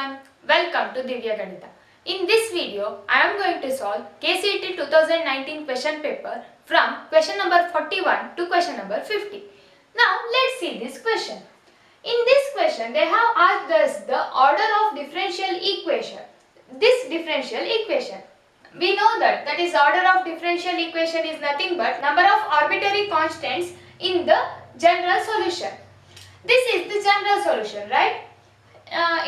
everyone, welcome to Divya Ganita. In this video, I am going to solve KCET 2019 question paper from question number 41 to question number 50. Now let's see this question. In this question, they have asked us the order of differential equation. This differential equation, we know that is order of differential equation is nothing but number of arbitrary constants in the general solution. This is the general solution, right?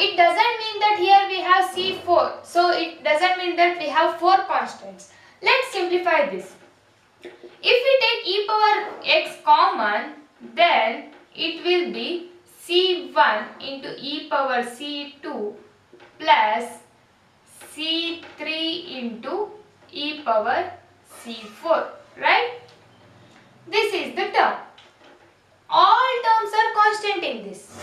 It doesn't mean that here we have C4. So it doesn't mean that we have 4 constants. Let's simplify this. If we take e power x common, then it will be C1 into e power C2 plus C3 into e power C4. Right? This is the term. All terms are constant in this.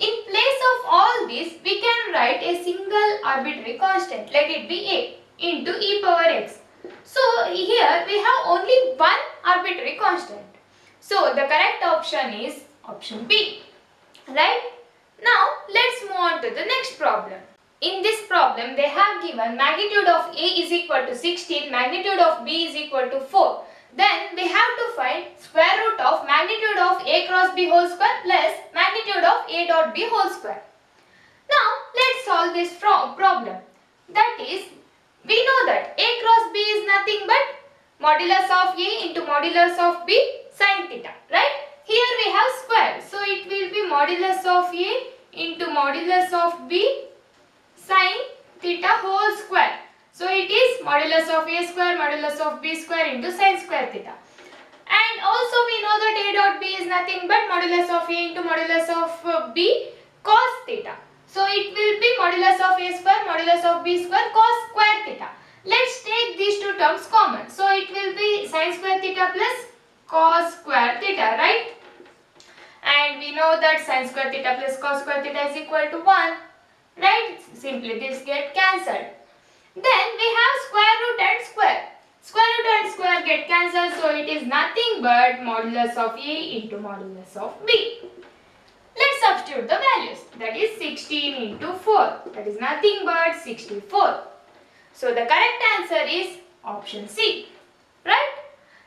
In place of all this, we can write a single arbitrary constant. Let it be a into e power x. So here we have only one arbitrary constant. So the correct option is option B. Right? Now let's move on to the next problem. In this problem, they have given magnitude of a is equal to 16, magnitude of b is equal to 4. Then we have to find square root of magnitude of a cross b whole square plus magnitude of a dot b whole square. Now let's solve this problem. That is, we know that a cross b is nothing but modulus of a into modulus of b sin theta, right? Here we have square, so it will be modulus of a into modulus of b sin theta whole square. So it is modulus of a square modulus of b square into sin square theta. And also we know that a dot b is nothing but modulus of a into modulus of b cos theta. So it will be modulus of a square modulus of b square cos square theta. Let's take these two terms common. So it will be sin square theta plus cos square theta, right? And we know that sin square theta plus cos square theta is equal to 1. Right? Simply this get cancelled. Then we have square root and square. Square root and square get cancelled, so it is nothing but modulus of a into modulus of b. Let's substitute the values. That is 16 into 4. That is nothing but 64. So the correct answer is option C. Right?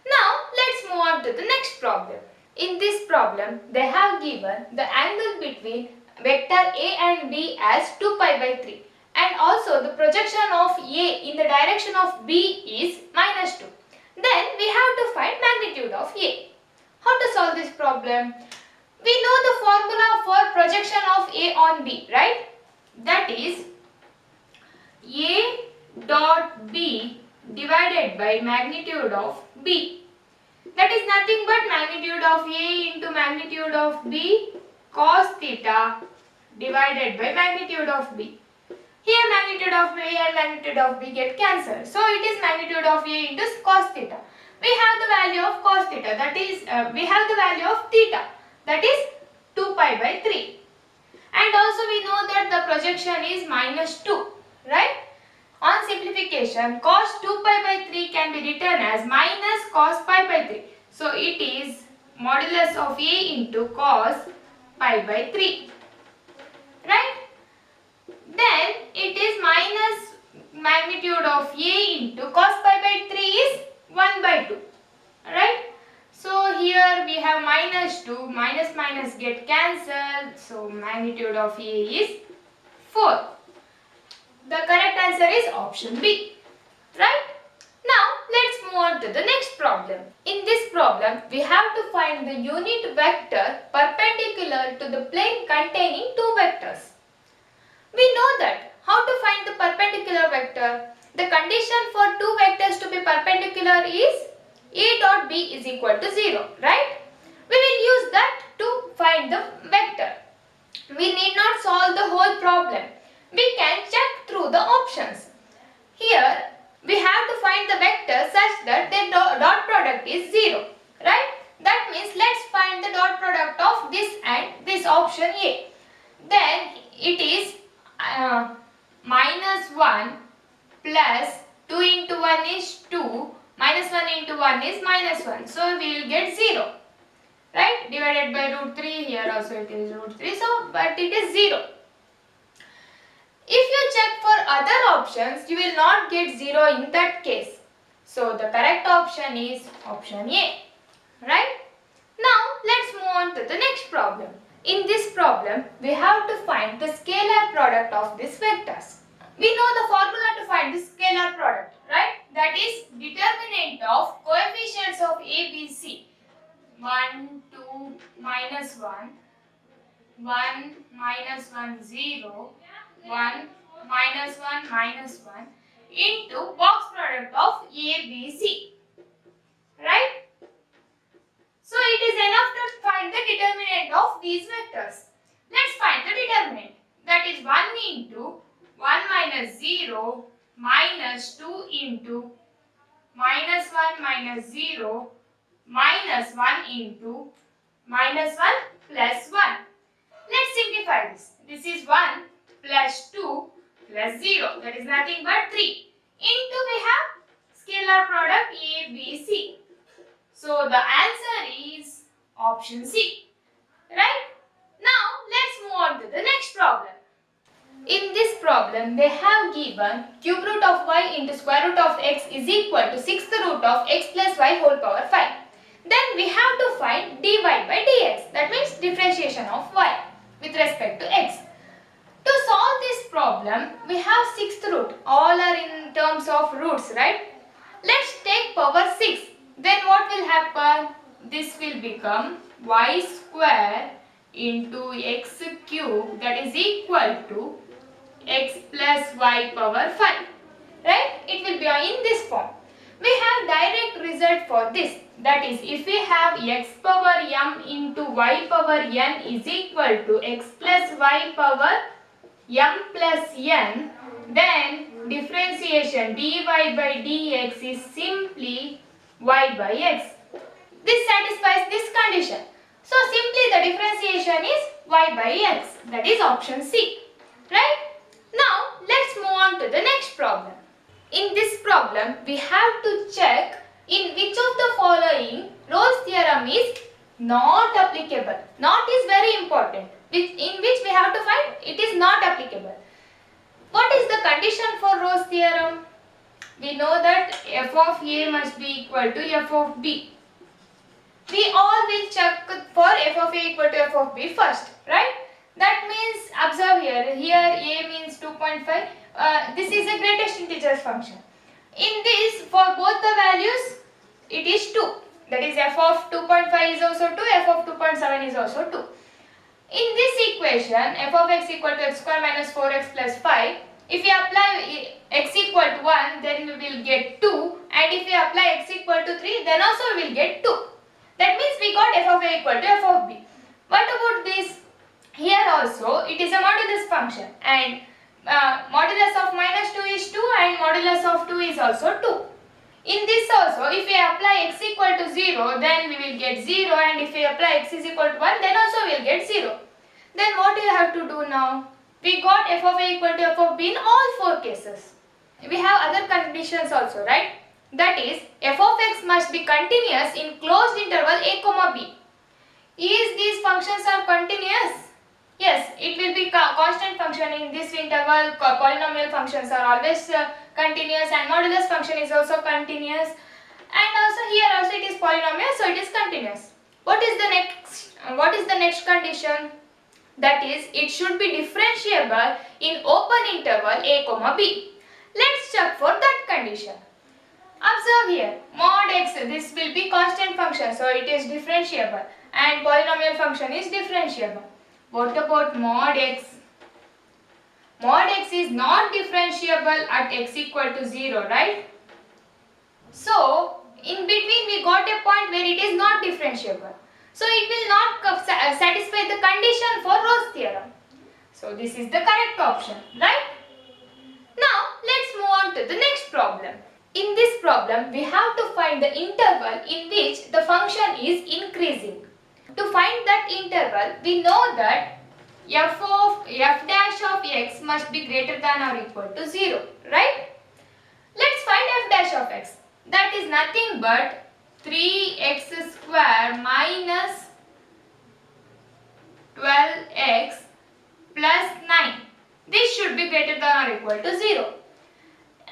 Now let's move on to the next problem. In this problem, they have given the angle between vector a and b as 2 pi by 3. And also the projection of a in the direction of b is minus 2. Then we have to find magnitude of a. How to solve this problem? We know the formula for projection of a on b, right? That is a dot b divided by magnitude of b. That is nothing but magnitude of a into magnitude of b cos theta divided by magnitude of b. Here magnitude of a and magnitude of b get cancelled. So it is magnitude of a into cos theta. We have the value of cos theta, that is we have the value of theta, that is 2 pi by 3. And also we know that the projection is minus 2, right? On simplification, cos 2 pi by 3 can be written as minus cos pi by 3. So it is modulus of a into cos pi by 3, right? Then it is minus magnitude of a into cos pi by 3 is 1 by 2. Right? So here we have minus 2. Minus minus get cancelled. So magnitude of a is 4. The correct answer is option B. Right? Now let's move on to the next problem. In this problem, we have to find the unit vector perpendicular to the plane containing two vectors. We know that how to find the perpendicular vector. The condition for two vectors to be perpendicular is a dot b is equal to 0, right? We will use that to find the vector. We need not solve the whole problem. We can check through the options. Here we have to find the vector such that their dot product is 0, right? That means let's find the dot product of this and this option A. Then it is minus 1 plus 2 into 1 is 2, minus 1 into 1 is minus 1. So we will get 0, right? Divided by root 3, here also it is root 3, so but it is 0. options, you will not get 0 in that case. So the correct option is option A. Right? Now let's move on to the next problem. In this problem, we have to find the scalar product of these vectors. We know the formula to find the scalar product, right? That is determinant of coefficients of A, B, C. 1, 2, minus 1, 1, minus 1, 0, 1, minus 1, minus 1 into box product of A, B, C. Right? So it is enough to find the determinant of these vectors. Let's find the determinant. That is 1 into 1 minus 0 minus 2 into minus 1 minus 0 minus 1 into minus 1 plus 1. Let's simplify this. This is 1 plus 2 plus 0. That is nothing but 3. Into we have scalar product A, B, C. So the answer is option C. Right? Now let's move on to the next problem. In this problem, they have given cube root of y into square root of x is equal to sixth root of x plus y whole power 5. Then we have to find dy by dx. That means differentiation of y with respect to x. To solve this problem, we have sixth root. All are in terms of roots, right? Let's take power 6. Then what will happen? This will become y square into x cube, that is equal to x plus y power 5. Right? It will be in this form. We have direct result for this. That is, if we have x power m into y power n is equal to x plus y power m plus n, then differentiation dy by dx is simply y by x. This satisfies this condition. So simply the differentiation is y by x. That is option C. Right? Now let's move on to the next problem. In this problem, we have to check in which of the following Rolle's theorem is not applicable. Not is very important. In which we have to find it is not applicable. What is the condition for Rolle's theorem? We know that f of a must be equal to f of b. We all will check for f of a equal to f of b first, right? That means, observe here, a means 2.5. This is a greatest integers function. In this, for both the values, it is 2. That is f of 2.5 is also 2, f of 2.7 is also 2. In this equation, f of x equal to x square minus 4x plus 5, if we apply x equal to 1, then we will get 2, and if we apply x equal to 3, then also we will get 2. That means we got f of a equal to f of b. What about this? Here also, it is a modulus function, and modulus of minus 2 is 2 and modulus of 2 is also 2. In this also, if we apply x equal to 0, then we will get 0, and if we apply x is equal to 1, then also we will get 0. Then what do you have to do now? We got f of a equal to f of b in all 4 cases. We have other conditions also, right? That is, f of x must be continuous in closed interval a comma b. Is these functions are continuous? Yes, it will be constant function in this interval. Polynomial functions are always continuous, and modulus function is also continuous. And also here also it is polynomial, so it is continuous. What is the next condition? That is, it should be differentiable in open interval a comma b. Let's check for that condition. Observe here, mod x, this will be constant function, so it is differentiable, and polynomial function is differentiable. What about mod x? Mod x is not differentiable at x equal to 0, right? So, in between we got a point where it is not differentiable. So, it will not satisfy the condition for Rolle's theorem. So, this is the correct option, right? Now, let's move on to the next problem. In this problem, we have to find the interval in which the function is increasing. To find that interval, we know that f dash of x must be greater than or equal to 0, right? Let's find f dash of x. That is nothing but 3x square minus 12x plus 9. This should be greater than or equal to 0.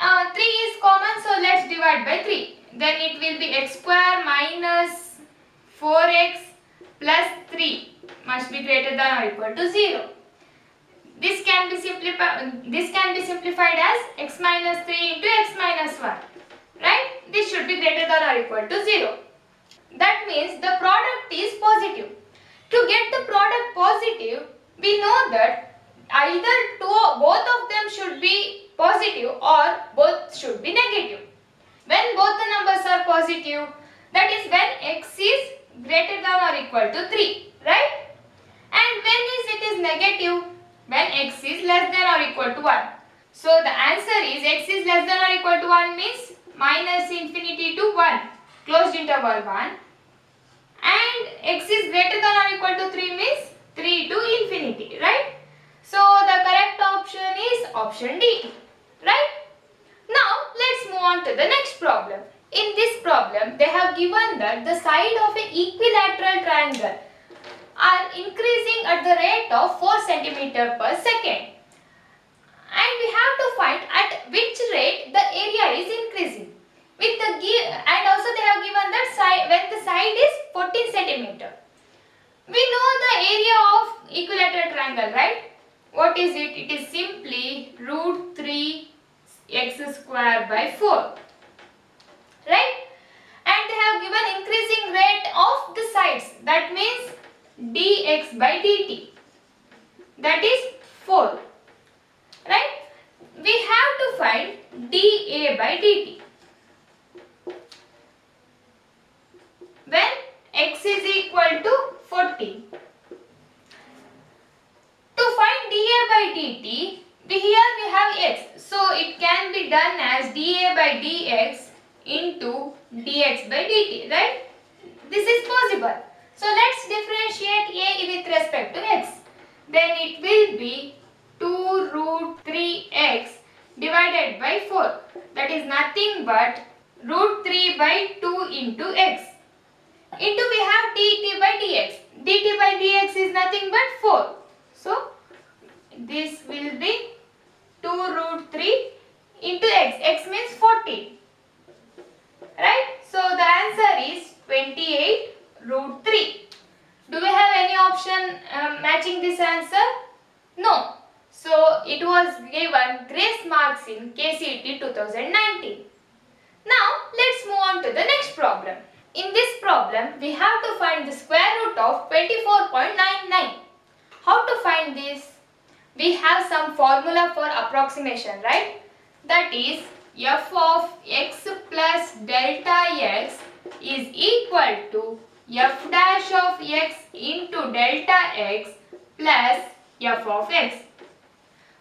3 is common, so let's divide by 3. Then it will be x square minus 4x plus 3 must be greater than or equal to 0. This can be simplified as x minus 3 into x minus 1. Right? This should be greater than or equal to 0. That means the product is positive. To get the product positive, we know that either both of them should be positive or both should be negative. When both the numbers are positive, that is when x is greater than or equal to 3, right? And when it is negative? When x is less than or equal to 1. So the answer is x is less than or equal to 1 means minus infinity to 1, closed interval 1. And x is greater than or equal to 3 means 3 to infinity, right? So the correct option is option D, right? Now let's move on to the next problem. In this problem, they have given that the side of an equilateral triangle are increasing at the rate of 4 cm per second. And we have to find at which rate the area is increasing. And also they have given that when the side is 14 cm. We know the area of equilateral triangle, right? What is it? It is simply root 3 x square by 4. Right? And they have given increasing rate of the sides. That means dx by dt. That is 4. Right? We have to find dA by dt. When x is equal to 14. To find dA by dt, here we have x. So it can be done as dA by dx into dx by dt, right? This is possible. So let's differentiate a with respect to x. Then it will be 2 root 3x divided by 4. That is nothing but root 3 by 2 into x. Into we have dt by dx. dt by dx is nothing but 4. So this will be 2 root 3 into x. X means 40. Right? So the answer is 28 root 3. Do we have any option matching this answer? No. So it was given grace marks in KCET 2019. Now let's move on to the next problem. In this problem, we have to find the square root of 24.99. How to find this? We have some formula for approximation, right? That is f of x plus delta x is equal to f dash of x into delta x plus f of x.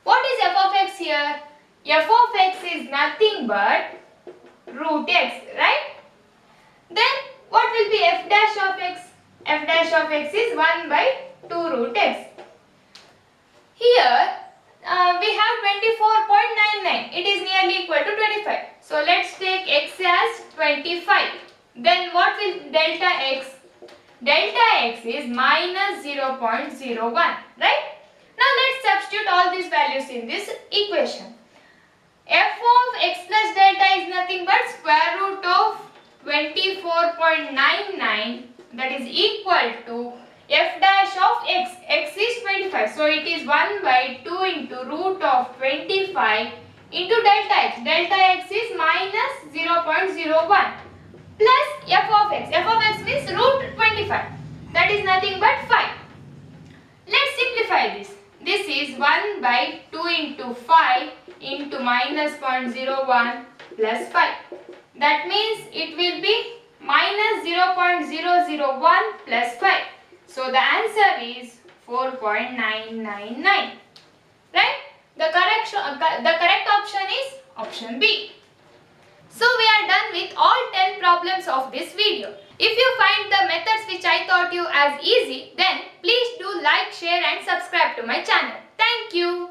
What is f of x here? F of x is nothing but root x, right? Then what will be f dash of x? F dash of x is 1 by 2 root x. Here we have 24.99. It is nearly equal to 25. So let's take x as 25. Then what will delta x? Delta x is minus 0.01. Right? Now let's substitute all these values in this equation. F of x plus delta is nothing but square root of 24.99, that is equal to f dash of x. X is 25. So it is 1 by 2 into root of 25 into delta x. Delta x is minus 0.01 plus f of x. F of x means root 25. That is nothing but 5. Let's simplify this. This is 1 by 2 into 5 into minus 0.01 plus 5. That means it will be minus 0.001 plus 5. So the answer is 4.999. Right? The correct option is option B. So we are done with all 10 problems of this video. If you find the methods which I taught you as easy, then please do like, share and subscribe to my channel. Thank you.